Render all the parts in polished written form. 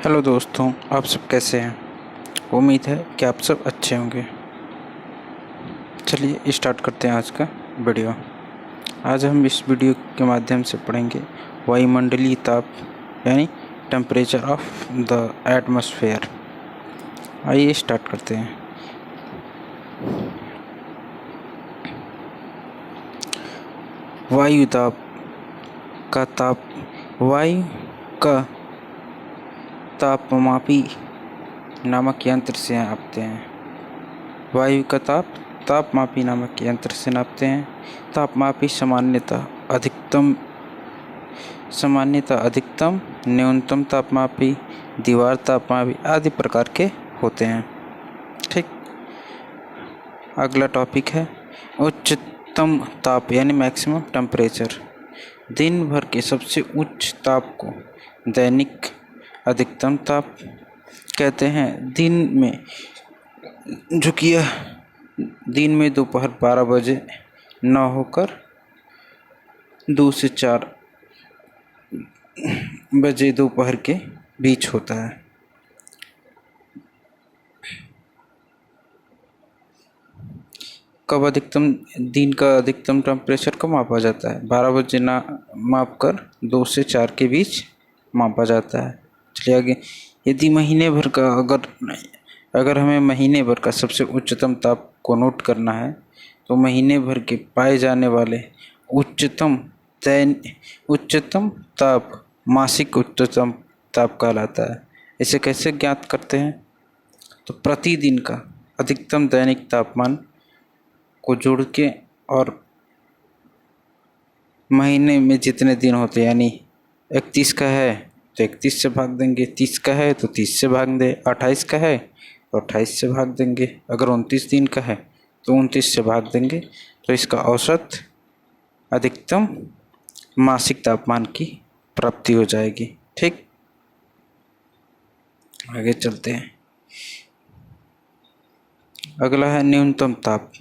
Hello दोस्तों, आप सब कैसे हैं। उम्मीद है कि आप सब अच्छे होंगे। चलिए स्टार्ट करते हैं आज का वीडियो। आज हम इस वीडियो के माध्यम से पढ़ेंगे वायुमंडलीय ताप यानी टेम्परेचर ऑफ द एटमॉस्फेयर। आइए स्टार्ट करते हैं। वायु ताप का ताप वायु का तापमापी नामक यंत्र से नापते हैं। वायु का ताप तापमापी नामक यंत्र से नापते हैं। तापमापी सामान्यतः अधिकतम, न्यूनतम तापमापी, दीवार तापमापी आदि प्रकार के होते हैं। ठीक, अगला टॉपिक है उच्चतम ताप यानी मैक्सिमम टेम्परेचर। दिन भर के सबसे उच्च ताप को दैनिक अधिकतम ताप कहते हैं। दिन में दोपहर 12 बजे न होकर 2 से 4 बजे दोपहर के बीच होता है। कब दिन का अधिकतम टेम्परेचर कब मापा जाता है? 12 बजे ना माप कर 2 से 4 के बीच मापा जाता है। चलिए आगे। यदि अगर हमें महीने भर का सबसे उच्चतम ताप को नोट करना है तो महीने भर के पाए जाने वाले उच्चतम ताप मासिक उच्चतम ताप कहलाता है। इसे कैसे ज्ञात करते हैं? तो प्रतिदिन का अधिकतम दैनिक तापमान को जोड़ के और महीने में जितने दिन होते हैं, यानी 31 का है तो 31 से भाग देंगे, 30 का है तो 30 से भाग दें, 28 का है तो 28 से भाग देंगे, अगर 29 दिन का है तो 29 से भाग देंगे। तो इसका औसत अधिकतम मासिक तापमान की प्राप्ति हो जाएगी। ठीक, आगे चलते हैं। अगला है न्यूनतम ताप।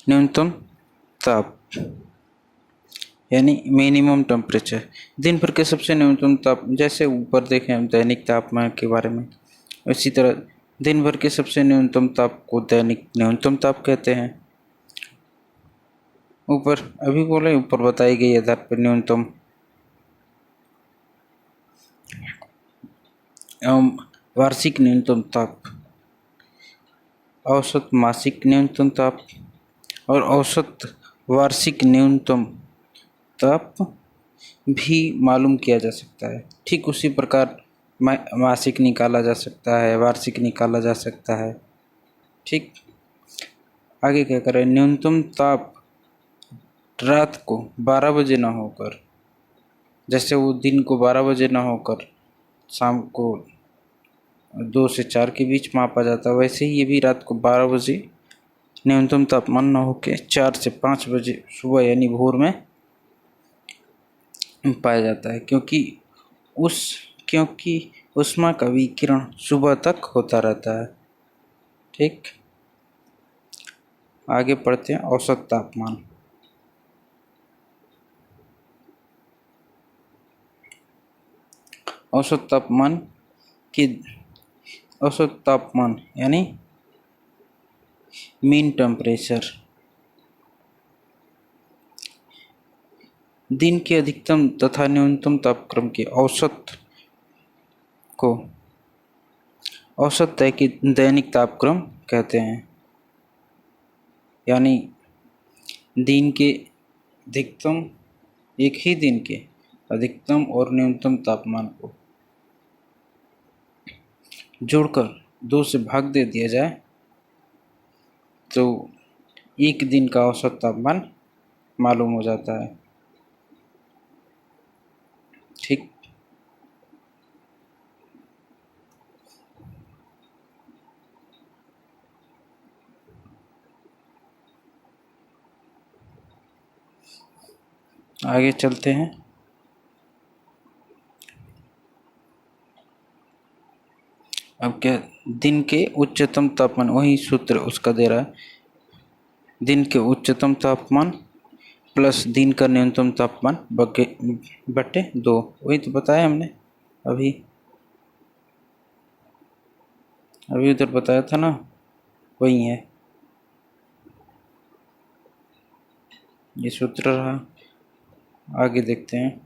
न्यूनतम ताप यानी मिनिमम टेम्परेचर। दिन भर के सबसे न्यूनतम ताप, जैसे ऊपर देखें हम दैनिक तापमान के बारे में, इसी तरह दिन भर के सबसे न्यूनतम ताप को दैनिक न्यूनतम ताप कहते हैं। ऊपर अभी बोले, ऊपर बताई गई आधार पर न्यूनतम वार्षिक न्यूनतम ताप, औसत मासिक न्यूनतम ताप और औसत वार्षिक न्यूनतम ताप भी मालूम किया जा सकता है। ठीक उसी प्रकार मासिक निकाला जा सकता है, वार्षिक निकाला जा सकता है। ठीक, आगे क्या करें? न्यूनतम ताप रात को 12 बजे ना होकर, जैसे वो दिन को 12 बजे ना होकर शाम को 2 से 4 के बीच मापा जाता है, वैसे ही ये भी रात को 12 बजे न्यूनतम तापमान न होकर 4 से 5 बजे सुबह यानी भोर में पाया जाता है, क्योंकि ऊष्मा का विकिरण सुबह तक होता रहता है। ठीक, आगे पढ़ते हैं औसत तापमान। औसत तापमान यानी मीन टेम्परेचर। दिन के अधिकतम तथा न्यूनतम तापक्रम के औसत को औसत दैनिक तापक्रम कहते हैं। यानी एक ही दिन के अधिकतम और न्यूनतम तापमान को जोड़कर 2 से भाग दे दिया जाए तो एक दिन का औसत तापमान मालूम हो जाता है। ठीक, आगे चलते हैं। अब क्या? दिन के उच्चतम तापमान, वही सूत्र उसका दे रहा है। दिन के उच्चतम तापमान प्लस दिन का न्यूनतम तापमान बटे 2। वही तो बताया हमने अभी उधर बताया था ना, वही है ये सूत्र रहा। आगे देखते हैं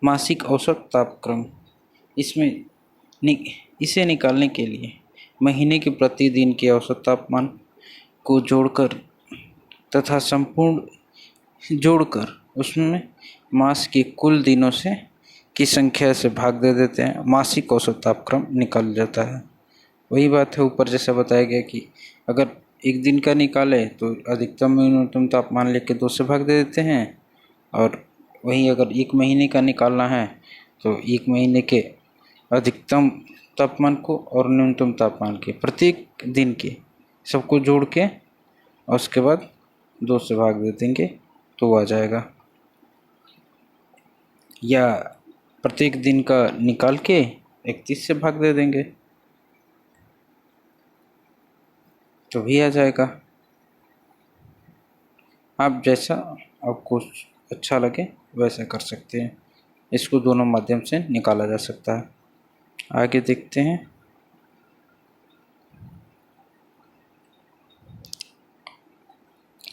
मासिक औसत तापक्रम। इसमें इसे निकालने के लिए महीने के प्रतिदिन के औसत तापमान को जोड़कर तथा संपूर्ण जोड़कर उसमें मास के कुल दिनों से की संख्या से भाग दे देते हैं, मासिक औसत तापक्रम निकल जाता है। वही बात है ऊपर जैसा बताया गया कि अगर एक दिन का निकाले तो अधिकतम न्यूनतम तापमान लेके 2 से भाग दे देते हैं, और वहीं अगर एक महीने का निकालना है तो एक महीने के अधिकतम तापमान को और न्यूनतम तापमान के प्रत्येक दिन के सबको जोड़ के और उसके बाद 2 से भाग दे देंगे तो आ जाएगा, या प्रत्येक दिन का निकाल के 31 से भाग दे देंगे तो भी आ जाएगा। आप जैसा आपको अच्छा लगे वैसा कर सकते हैं, इसको दोनों माध्यम से निकाला जा सकता है। आगे देखते हैं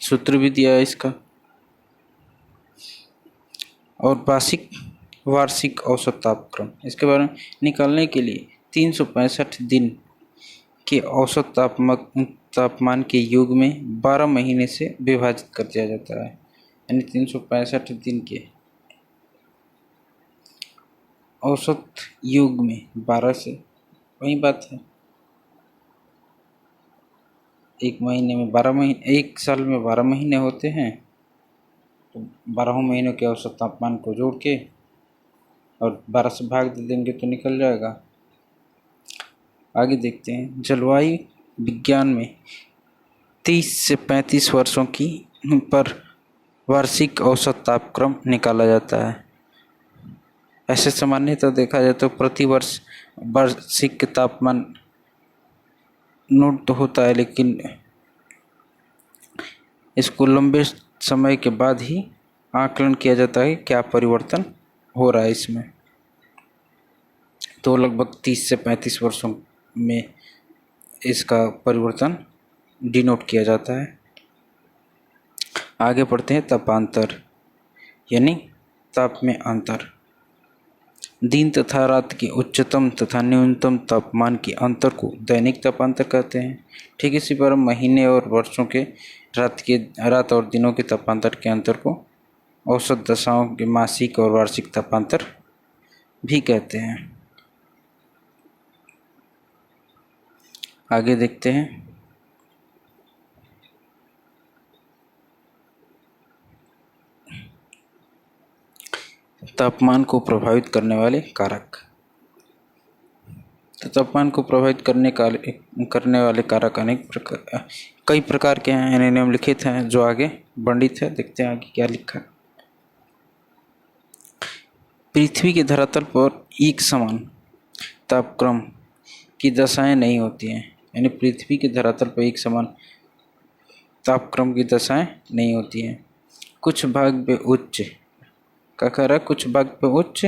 सूत्र भी दिया है इसका। और वार्षिक औसत तापक्रम, इसके बारे में निकालने के लिए 365 दिन के औसत तापमान के योग में 12 महीने से विभाजित कर दिया जाता है, यानी 365 दिन के औसत योग में 12 से, वही बात है एक महीने में 12 महीने, एक साल में 12 महीने होते हैं, तो 12 महीनों के औसत तापमान को जोड़ के और 12 से भाग दे देंगे तो निकल जाएगा। आगे देखते हैं जलवायु विज्ञान में 30 से 35 वर्षों की पर वार्षिक औसत तापक्रम निकाला जाता है। ऐसे सामान्यतः देखा जाए तो प्रति वर्ष वार्षिक तापमान नोट तो होता है, लेकिन इसको लंबे समय के बाद ही आकलन किया जाता है क्या परिवर्तन हो रहा है इसमें। तो लगभग 30 से 35 वर्षों में इसका परिवर्तन डिनोट किया जाता है। आगे पढ़ते हैं तापांतर, यानी ताप में अंतर। दिन तथा रात के उच्चतम तथा न्यूनतम तापमान के अंतर को दैनिक तापांतर कहते हैं। ठीक इसी प्रकार महीने और वर्षों के रात और दिनों के तापांतर के अंतर को औसत दशाओं के मासिक और वार्षिक तापांतर भी कहते हैं। आगे देखते हैं तापमान को प्रभावित करने वाले कारक। तो तापमान को प्रभावित करने वाले कारक कई प्रकार के हैं, यानी निम्नलिखित हैं जो आगे वर्णित है। देखते हैं आगे क्या लिखा है। पृथ्वी के धरातल पर एक समान तापक्रम की दशाएं नहीं होती हैं, यानी पृथ्वी के धरातल पर एक समान तापक्रम की दशाएं नहीं होती हैं। कुछ भाग पे उच्च का कह रहा है, कुछ भाग पे उच्च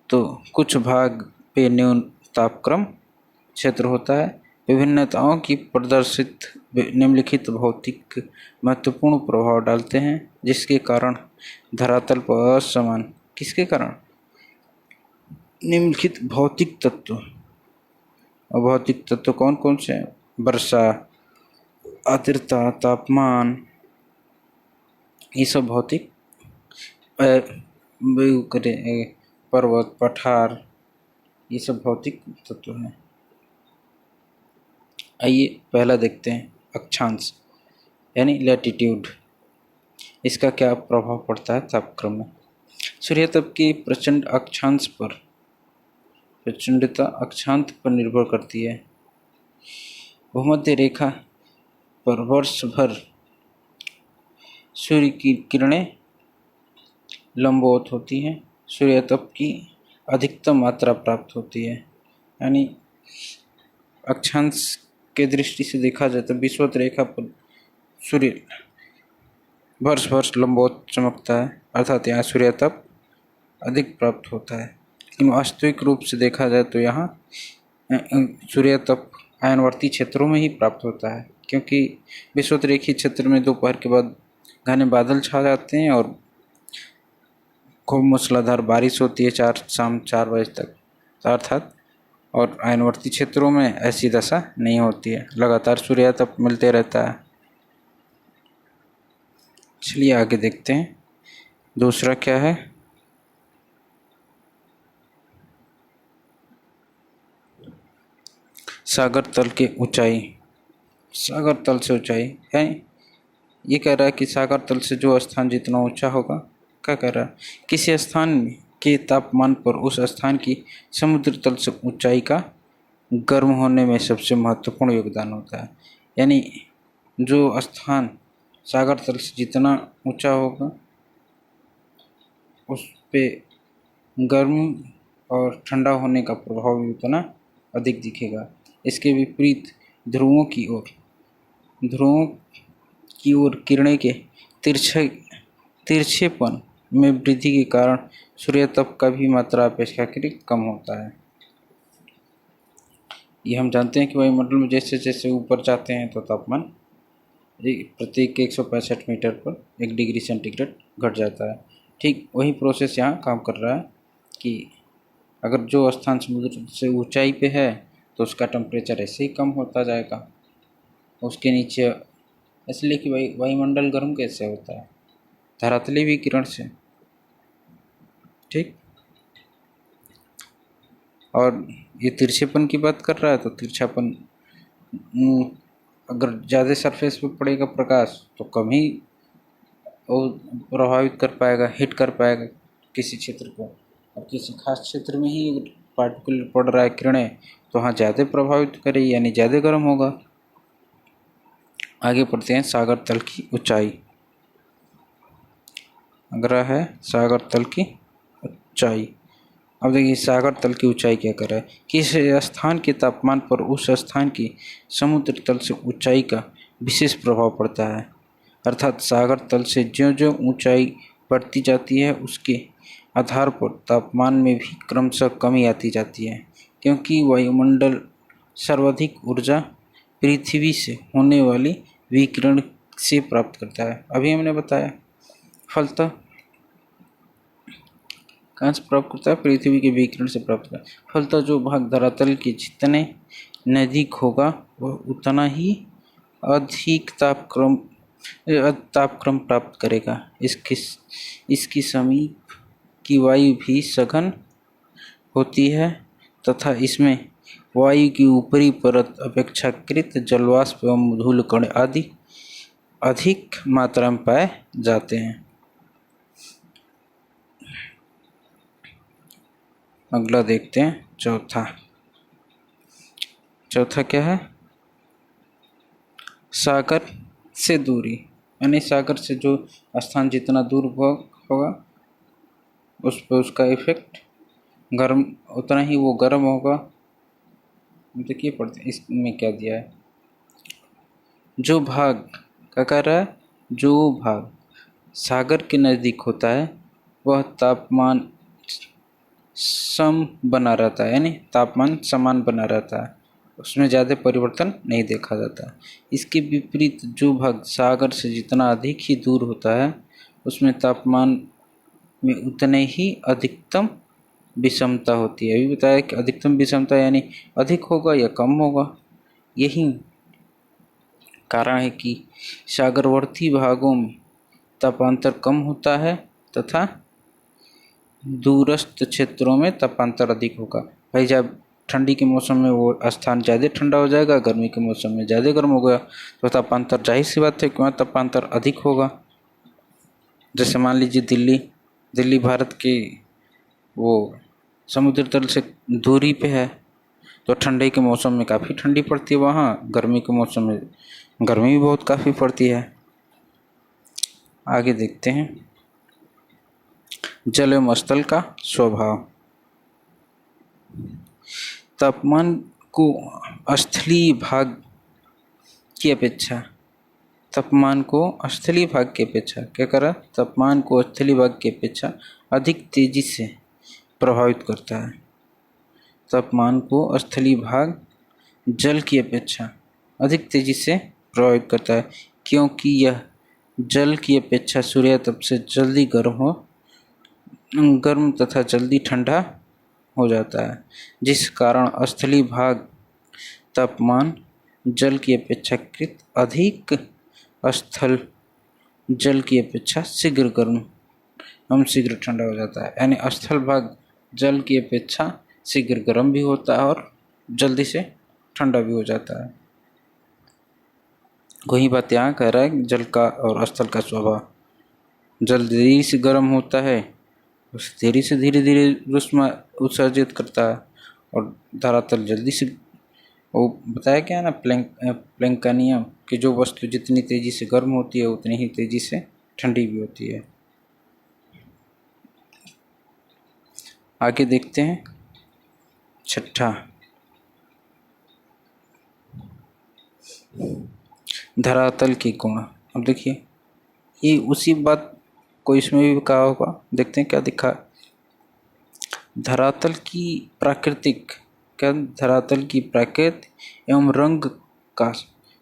तो कुछ भाग पे न्यून तापक्रम क्षेत्र होता है। विभिन्नताओं की प्रदर्शित निम्नलिखित भौतिक महत्वपूर्ण प्रभाव डालते हैं, जिसके कारण धरातल पर असमान किसके कारण निम्नलिखित भौतिक तत्व, और भौतिक तत्व कौन कौन से हैं? वर्षा, आर्द्रता, तापमान, ये सब भौतिक पर्वत, पठार, ये सब भौतिक तत्व हैं। आइए पहला देखते हैं अक्षांश, यानी लैटिट्यूड। इसका क्या प्रभाव पड़ता है तापक्रम में। सूर्यताप की प्रचंडता अक्षांश पर निर्भर करती है। भूमध्य रेखा पर वर्ष भर सूर्य की किरणें लंबवत होती हैं। सूर्यताप की अधिकतम मात्रा प्राप्त होती है, यानी अक्षांश के दृष्टि से देखा जाए तो विषुवत रेखा पर सूर्य वर्ष वर्ष लंबवत चमकता है, अर्थात यहाँ सूर्य तप अधिक प्राप्त होता है। लेकिन वास्तविक रूप से देखा जाए तो यहाँ सूर्य तप आयनवर्ती क्षेत्रों में ही प्राप्त होता है, क्योंकि विषुवतरेखीय क्षेत्र में दोपहर के बाद घने बादल छा जाते हैं और खूब मूसलाधार बारिश होती है शाम 4 बजे तक, अर्थात और आयनवर्ती क्षेत्रों में ऐसी दशा नहीं होती है, लगातार सूर्य तप मिलते रहता है। चलिए आगे देखते हैं दूसरा क्या है। सागर तल की ऊंचाई। सागर तल से ऊंचाई है, ये कह रहा है कि सागर तल से जो स्थान जितना ऊंचा होगा, क्या कह रहा है, किसी स्थान में के तापमान पर उस स्थान की समुद्र तल से ऊंचाई का गर्म होने में सबसे महत्वपूर्ण योगदान होता है। यानी जो स्थान सागर तल से जितना ऊंचा होगा उस पे गर्म और ठंडा होने का प्रभाव भी उतना अधिक दिखेगा। इसके विपरीत ध्रुवों की ओर किरणें के तिरछेपन में वृद्धि के कारण सूर्यतप का भी मात्रा अपेक्षाकृत कम होता है। ये हम जानते हैं कि वायुमंडल में जैसे जैसे ऊपर जाते हैं तो तापमान प्रत्येक 165 मीटर पर 1 डिग्री सेंटीग्रेड घट जाता है। ठीक वही प्रोसेस यहाँ काम कर रहा है कि अगर जो स्थान समुद्र से ऊंचाई पे है तो उसका टेम्परेचर ऐसे ही कम होता जाएगा उसके नीचे, इसलिए कि वायुमंडल गर्म कैसे होता है, धरातली विकिरण से। ठीक, और ये तिरछेपन की बात कर रहा है तो तिरछापन अगर ज़्यादा सरफेस पे पड़ेगा प्रकाश तो कम ही वो प्रभावित कर पाएगा, हिट कर पाएगा किसी क्षेत्र को, और किसी खास क्षेत्र में ही पार्टिकल पड़ रहा है किरणें तो हाँ ज़्यादा प्रभावित करे, यानी ज़्यादा गर्म होगा। आगे पढ़ते हैं सागर तल की ऊंचाई। अगला है सागर तल की ऊंचाई। अब देखिए सागर तल की ऊंचाई क्या कर रहा है, किस स्थान के तापमान पर उस स्थान की समुद्र तल से ऊंचाई का विशेष प्रभाव पड़ता है। अर्थात सागर तल से ज्यों ज्यों ऊंचाई बढ़ती जाती है उसके आधार पर तापमान में भी क्रमशः कमी आती जाती है, क्योंकि वायुमंडल सर्वाधिक ऊर्जा पृथ्वी से होने वाली विकिरण से प्राप्त करता है। अभी हमने बताया फलतः कहाँ से प्राप्त करता है, पृथ्वी के विकिरण से प्राप्त करता है। फलतः जो भाग धरातल के जितने नज़दीक होगा वह उतना ही अधिक तापक्रम प्राप्त करेगा। इसकी समीप की वायु भी सघन होती है तथा इसमें वायु की ऊपरी परत अपेक्षाकृत जलवाष्प एवं धूल कण आदि अधिक मात्रा में पाए जाते हैं। अगला देखते हैं चौथा क्या है, सागर से दूरी। यानी सागर से जो स्थान जितना दूर होगा उस पर उसका इफेक्ट गर्म उतना ही वो गर्म होगा। देखिए पढ़ते इसमें क्या दिया है, जो भाग क्या कह रहा है, जो भाग सागर के नज़दीक होता है वह तापमान सम बना रहता है, यानी तापमान समान बना रहता है, उसमें ज़्यादा परिवर्तन नहीं देखा जाता। इसके विपरीत जो भाग सागर से जितना अधिक ही दूर होता है उसमें तापमान में उतने ही अधिकतम विषमता होती है। अभी बताया कि अधिकतम विषमता यानी अधिक होगा या कम होगा। यही कारण है कि सागरवर्ती भागों में तापांतर कम होता है तथा दूरस्थ क्षेत्रों में तापांतर अधिक होगा। भाई जब ठंडी के मौसम में वो स्थान ज़्यादा ठंडा हो जाएगा, गर्मी के मौसम में ज़्यादा गर्म हो गया तो तापांतर जाहिर सी बात है कि वहाँ तापांतर अधिक होगा। जैसे मान लीजिए दिल्ली भारत के वो समुद्र तल से दूरी पे है तो ठंडी के मौसम में काफ़ी ठंडी पड़ती है वहाँ, गर्मी के मौसम में गर्मी भी बहुत काफ़ी पड़ती है। आगे देखते हैं जल एवं स्थल का स्वभाव। तापमान को स्थलीय भाग की अपेक्षा तापमान को स्थलीय भाग की अपेक्षा क्या करा, तापमान को स्थलीय भाग की अपेक्षा अधिक तेजी से प्रभावित करता है। तापमान को स्थलीय भाग जल की अपेक्षा अधिक तेजी से प्रभावित करता है, क्योंकि यह जल की अपेक्षा सूर्य तप से जल्दी गर्म तथा जल्दी ठंडा हो जाता है, जिस कारण स्थलीय भाग तापमान जल की अपेक्षाकृत अधिक, स्थल जल की अपेक्षा शीघ्र गर्म एवं शीघ्र ठंडा हो जाता है। यानी स्थल भाग जल की अपेक्षा शीघ्र गर्म भी होता है और जल्दी से ठंडा भी हो जाता है। वही बात यहाँ कह रहा है कि जल का और स्थल का स्वभाव, जल देरी से गर्म होता है, उस देरी से धीरे धीरे ऊष्मा उत्सर्जित करता है, और धरातल जल्दी से, वो बताया क्या ना प्लैंक का नियम कि जो वस्तु जितनी तेजी से गर्म होती है उतनी ही तेजी से ठंडी भी होती है। आगे देखते हैं छठा, धरातल की गुण। अब देखिए ये उसी बात को इसमें भी कहा होगा, देखते हैं क्या दिखा। धरातल की प्राकृतिक एवं रंग का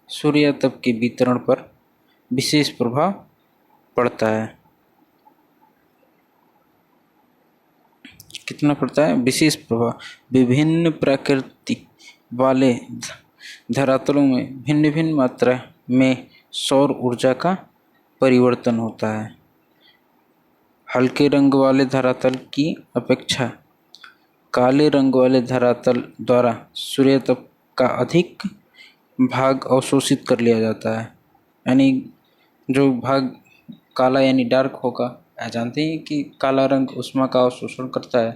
सूर्य तप के वितरण पर विशेष प्रभाव पड़ता है। कितना पड़ता है? विशेष प्रभाव। विभिन्न प्रकृति वाले धरातलों में भिन्न भिन्न मात्रा में सौर ऊर्जा का परिवर्तन होता है। हल्के रंग वाले धरातल की अपेक्षा काले रंग वाले धरातल द्वारा सूर्य तप का अधिक भाग अवशोषित कर लिया जाता है। यानी जो भाग काला यानी डार्क होगा, जानते हैं कि काला रंग ऊष्मा का अवशोषण करता है,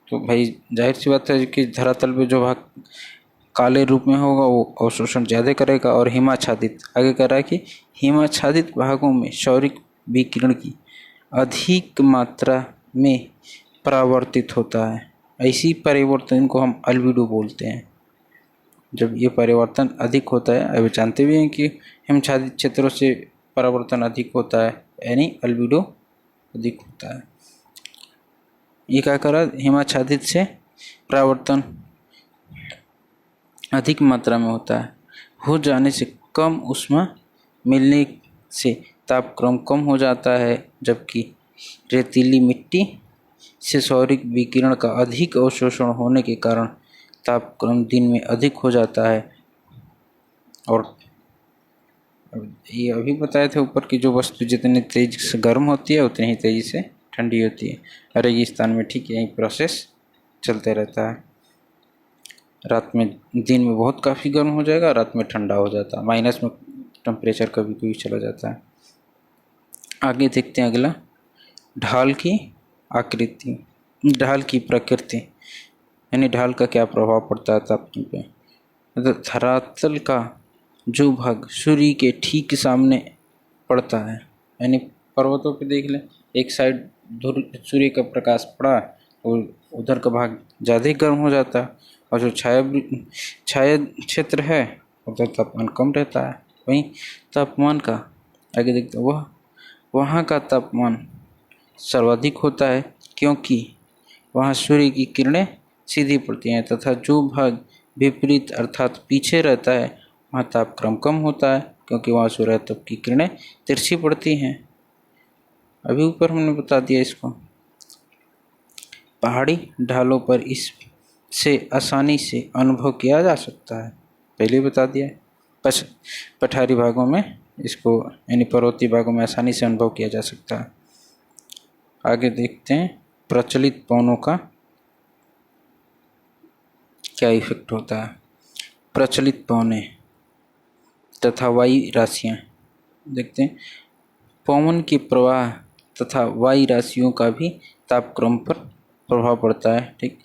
तो भाई जाहिर सी बात है कि धरातल पे जो भाग काले रूप में होगा वो अवशोषण ज़्यादा करेगा। और हिमाच्छादित, आगे कह रहा है कि हिमाच्छादित भागों में सौरिक विकिरण की अधिक मात्रा में परावर्तित होता है। ऐसी परिवर्तन को हम अल्बिडो बोलते हैं। जब ये परिवर्तन अधिक होता है, अभी जानते भी हैं कि हिमच्छादित क्षेत्रों से परावर्तन अधिक होता है, यानी अल्बिडो अधिक होता है। ये क्या करा, हिमाच्छादित से परावर्तन अधिक मात्रा में होता है। हो जाने से कम ऊष्मा मिलने से तापक्रम कम हो जाता है, जबकि रेतीली मिट्टी से सौरिक विकिरण का अधिक अवशोषण होने के कारण तापक्रम दिन में अधिक हो जाता है। और ये अभी बताए थे ऊपर की जो वस्तु जितनी तेज से गर्म होती है उतनी ही तेजी से ठंडी होती है। रेगिस्तान में ठीक यही प्रोसेस चलते रहता है। रात में, दिन में बहुत काफ़ी गर्म हो जाएगा, रात में ठंडा हो जाता है, माइनस में टेम्परेचर कभी कभी चला जाता है। आगे देखते हैं अगला, ढाल की आकृति, ढाल की प्रकृति, यानी ढाल का क्या प्रभाव पड़ता है तापमान पे। तो धरातल का जो भाग सूर्य के ठीक सामने पड़ता है, यानी पर्वतों पे देख लें, एक साइड सूर्य का प्रकाश पड़ा और उधर का भाग ज़्यादा ही गर्म हो जाता है, और जो छाया क्षेत्र है उधर तापमान कम रहता है। वहीं तापमान का आगे देखते हैं, वहाँ का तापमान सर्वाधिक होता है, क्योंकि वहाँ सूर्य की किरणें सीधी पड़ती हैं, तथा जो भाग विपरीत अर्थात पीछे रहता है वहाँ तापक्रम कम होता है, क्योंकि वहाँ सूर्य तप की किरणें तिरछी पड़ती हैं। अभी ऊपर हमने बता दिया इसको। पहाड़ी ढालों पर इससे आसानी से अनुभव किया जा सकता है, पहले बता दिया। पठारी भागों में इसको, यानी पर्वतीय भागों में आसानी से अनुभव किया जा सकता है। आगे देखते हैं प्रचलित पवनों का क्या इफेक्ट होता है। प्रचलित पवनें तथा वायु राशियाँ देखते हैं। पवन के प्रवाह तथा वायु राशियों का भी तापक्रम पर प्रभाव पड़ता है। ठीक,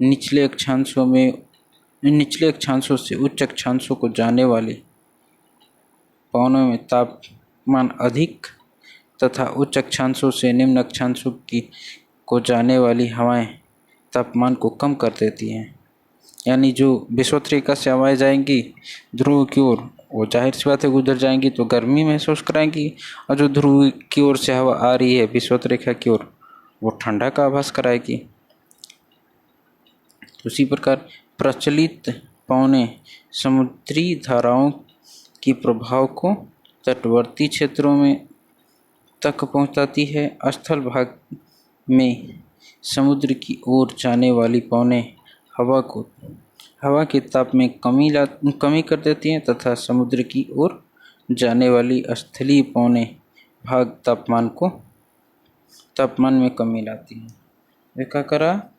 निचले अक्षांशों से उच्च अक्षांशों को जाने वाले पवनों में तापमान अधिक तथा उच्च अक्षांशों से निम्न अक्षांशों को जाने वाली हवाएं तापमान को कम कर देती हैं। यानी जो विषुवत रेखा से हवाएं जाएंगी ध्रुव की ओर, वो जाहिर सी बात है गुजर जाएंगी तो गर्मी महसूस कराएंगी, और जो ध्रुव की ओर से हवा आ रही है विषुवत रेखा की ओर, वो ठंडा का आभास कराएगी। उसी प्रकार प्रचलित पवनें समुद्री धाराओं के प्रभाव को तटवर्ती क्षेत्रों में तक पहुंचाती है। स्थल भाग में समुद्र की ओर जाने वाली पवनें हवा के ताप में कमी कर देती हैं तथा समुद्र की ओर जाने वाली स्थलीय पवनें भाग तापमान में कमी लाती हैं। देखा करा,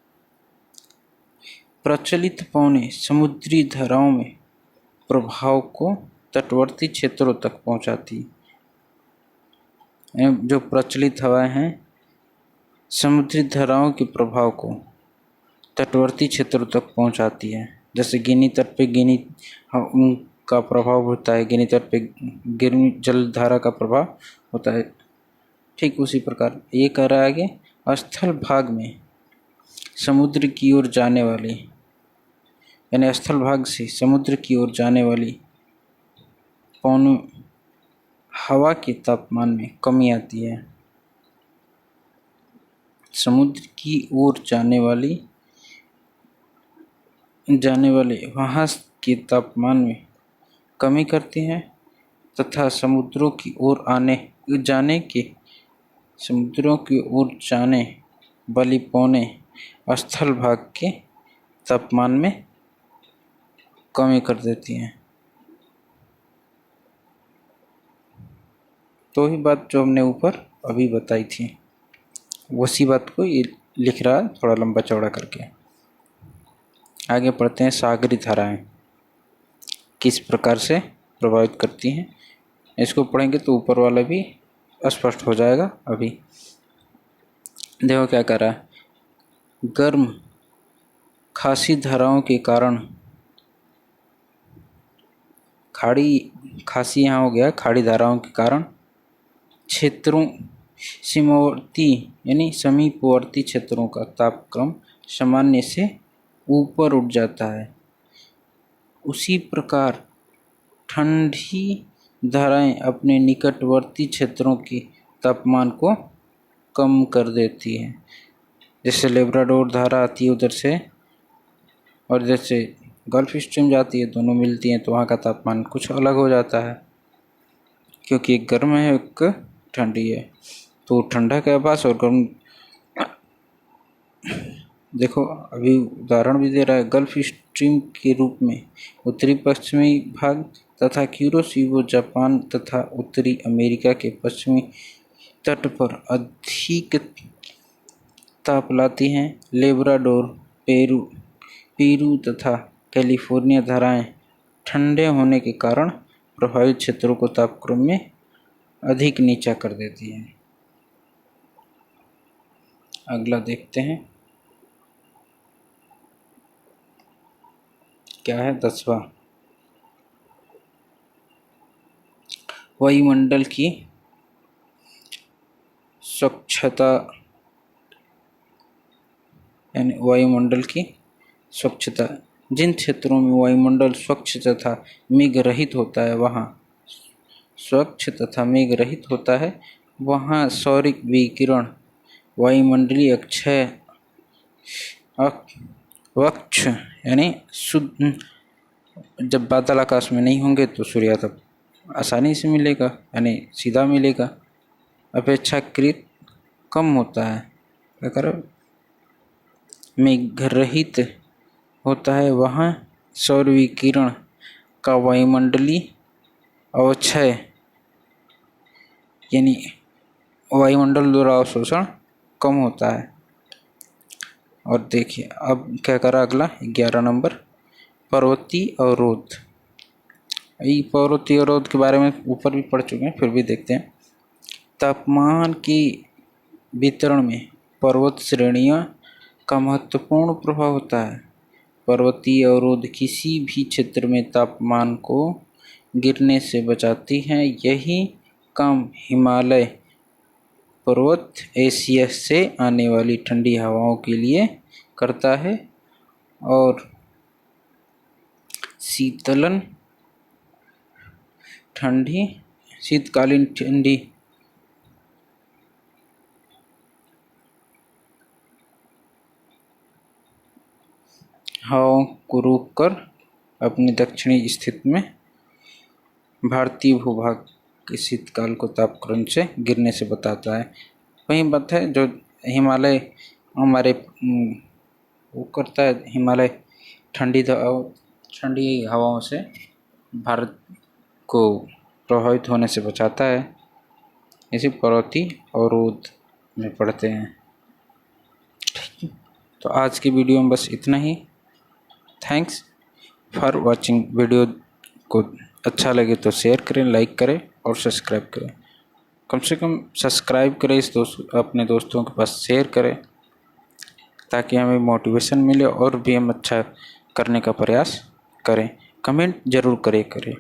प्रचलित पवनें समुद्री धाराओं में प्रभाव को तटवर्ती क्षेत्रों तक पहुंचाती हैं। जो प्रचलित हवाएं हैं समुद्री धाराओं के प्रभाव को तटवर्ती क्षेत्रों तक पहुंचाती है। जैसे गिनी तट पे का प्रभाव होता है, गिनी तट पे गिरनी जल धारा का प्रभाव होता है। ठीक उसी प्रकार ये कह रहा है आगे, स्थल भाग में समुद्र की ओर जाने वाली, यानी स्थल भाग से समुद्र की ओर जाने वाली पवनों हवा के तापमान में कमी आती है। समुद्र की ओर जाने वाले वहाँ के तापमान में कमी करती हैं तथा समुद्रों की ओर जाने वाली पवनें स्थल भाग के तापमान में कमी कर देती हैं। तो ही बात जो हमने ऊपर अभी बताई थी, उसी बात को ये लिख रहा है थोड़ा लंबा चौड़ा करके। आगे पढ़ते हैं, सागरी धाराएं किस प्रकार से प्रभावित करती हैं। इसको पढ़ेंगे तो ऊपर वाला भी स्पष्ट हो जाएगा। अभी देखो क्या कर रहा है, गर्म खासी धाराओं के कारण खासी यहाँ हो गया, खाड़ी धाराओं के कारण क्षेत्रों सीमावर्ती यानी समीपवर्ती क्षेत्रों का तापक्रम सामान्य से ऊपर उठ जाता है। उसी प्रकार ठंडी धाराएं अपने निकटवर्ती क्षेत्रों के तापमान को कम कर देती हैं। जैसे लेब्राडोर धारा आती है उधर से, और जैसे गल्फ स्ट्रीम जाती है, दोनों मिलती हैं तो वहाँ का तापमान कुछ अलग हो जाता है, क्योंकि एक गर्म है एक ठंडी है। तो ठंडा के आभास और गर्म, देखो अभी उदाहरण भी दे रहा है, गल्फ स्ट्रीम के रूप में उत्तरी पश्चिमी भाग तथा क्यूरोसीबो जापान तथा उत्तरी अमेरिका के पश्चिमी तट पर अधिक ताप लाती हैं। लेब्राडोर, पेरू तथा कैलिफोर्निया धाराएं ठंडे होने के कारण प्रभावित क्षेत्रों को तापक्रम में अधिक नीचा कर देती हैं। अगला देखते हैं क्या है, 10वां, वायुमंडल की स्वच्छता, यानी वायुमंडल की स्वच्छता। जिन क्षेत्रों में वायुमंडल स्वच्छ तथा मेघ रहित होता है वहाँ सौरिक विकिरण, वायुमंडलीय वक्ष यानी शुद्ध, जब बादल आकाश में नहीं होंगे तो सूर्यातप आसानी से मिलेगा, यानी सीधा मिलेगा, अपेक्षाकृत कम होता है। अगर मेघ रहित होता है वहाँ सौर विकिरण का वायुमंडलीय अवक्षय यानी वायुमंडल द्वारा अवशोषण कम होता है। और देखिए अब क्या करा, अगला 11 नंबर, पर्वतीय अवरोध। पर्वतीय अवरोध के बारे में ऊपर भी पढ़ चुके हैं, फिर भी देखते हैं। तापमान के वितरण में पर्वत श्रेणियां का महत्वपूर्ण प्रभाव होता है। पर्वतीय अवरोध किसी भी क्षेत्र में तापमान को गिरने से बचाती हैं। यही काम हिमालय पर्वत एशिया से आने वाली ठंडी हवाओं के लिए करता है और शीतलन ठंडी शीतकालीन ठंडी हवाओं को रोककर अपनी दक्षिणी स्थिति में भारतीय भूभाग के शीतकाल को तापक्रम से गिरने से बताता है। वही बात है जो हिमालय हमारे वो करता है, हिमालय ठंडी हवाओं से भारत को प्रभावित होने से बचाता है। इसी पर्वतीय अवरोध में पढ़ते हैं। ठीक, तो आज की वीडियो में बस इतना ही। Thanks for watching. वीडियो को अच्छा लगे तो शेयर करें, लाइक करें और सब्सक्राइब करें। कम से कम सब्सक्राइब करें, अपने दोस्तों के पास शेयर करें ताकि हमें मोटिवेशन मिले और भी हम अच्छा करने का प्रयास करें। कमेंट ज़रूर करें।